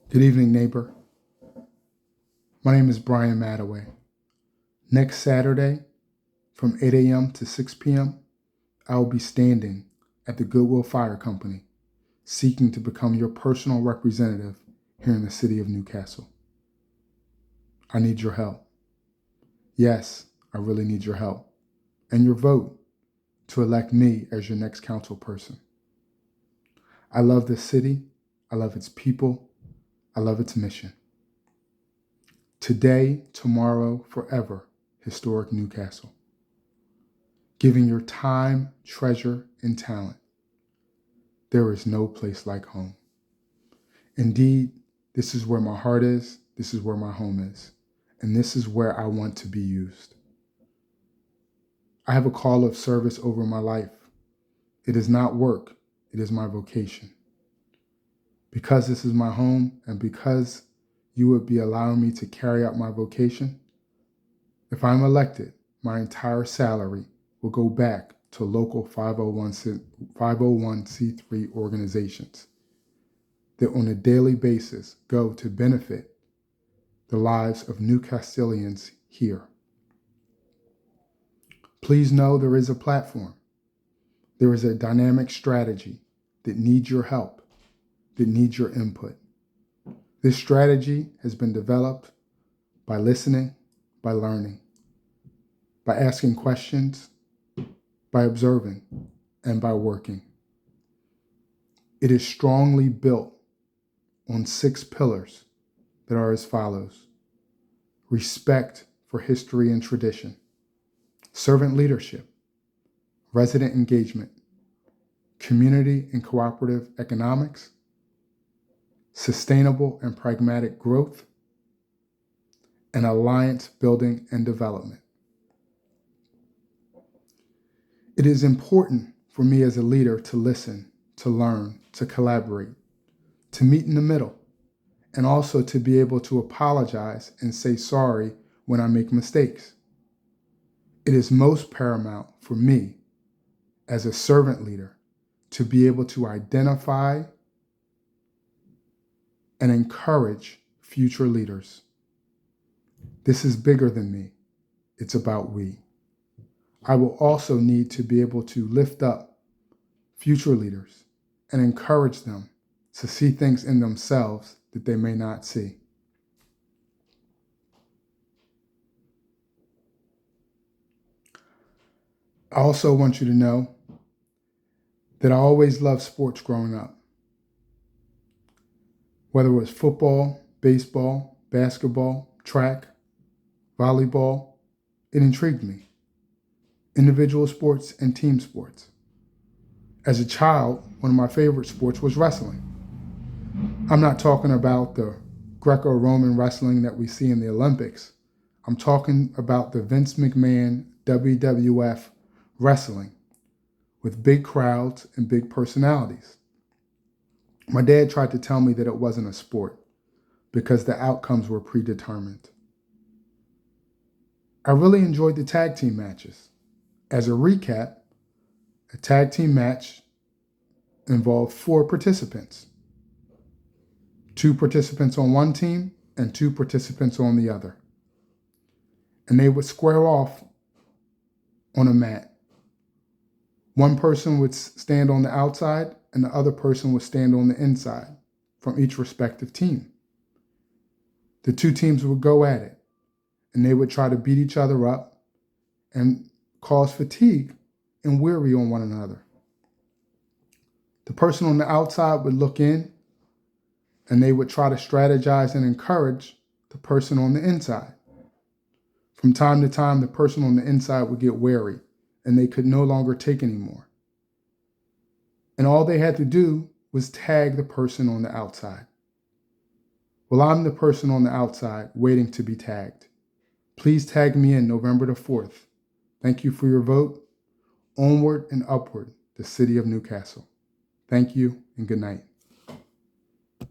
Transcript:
Good evening, neighbor. My name is Brian Mattaway. Next Saturday, from 8 a.m. to 6 p.m., I will be standing at the Goodwill Fire Company, seeking to become your personal representative here in the city of Newcastle. I need your help. Yes, I really need your help and your vote to elect me as your next council person. I love this city. I love its people. I love its mission. Today, tomorrow, forever, historic Newcastle. Giving your time, treasure, and talent. There is no place like home. Indeed, this is where my heart is, this is where my home is, and this is where I want to be used. I have a call of service over my life. It is not work, it is my vocation. Because this is my home and because you would be allowing me to carry out my vocation, if I'm elected, my entire salary will go back to local 501c3 organizations that on a daily basis go to benefit the lives of Newcastilians here. Please know there is a platform. There is a dynamic strategy that needs your help, that needs your input. This strategy has been developed by listening, by learning, by asking questions, by observing, and by working. It is strongly built on 6 pillars that are as follows: respect for history and tradition, servant leadership, resident engagement, community and cooperative economics, sustainable and pragmatic growth, and alliance building and development. It is important for me as a leader to listen, to learn, to collaborate, to meet in the middle, and also to be able to apologize and say sorry when I make mistakes. It is most paramount for me as a servant leader to be able to identify and encourage future leaders. This is bigger than me. It's about we. I will also need to be able to lift up future leaders and encourage them to see things in themselves that they may not see. I also want you to know that I always loved sports growing up. Whether it was football, baseball, basketball, track, volleyball, it intrigued me. Individual sports and team sports. As a child, one of my favorite sports was wrestling. I'm not talking about the Greco-Roman wrestling that we see in the Olympics. I'm talking about the Vince McMahon WWF wrestling with big crowds and big personalities. My dad tried to tell me that it wasn't a sport because the outcomes were predetermined. I really enjoyed the tag team matches. As a recap, a tag team match involved 4 participants. 2 participants on one team and 2 participants on the other. And they would square off on a mat. One person would stand on the outside and the other person would stand on the inside from each respective team. The 2 teams would go at it and they would try to beat each other up and cause fatigue and weary on one another. The person on the outside would look in and they would try to strategize and encourage the person on the inside. From time to time, the person on the inside would get weary and they could no longer take anymore. And all they had to do was tag the person on the outside. Well, I'm the person on the outside waiting to be tagged. Please tag me in November the 4th. Thank you for your vote. Onward and upward, the city of Newcastle. Thank you and good night.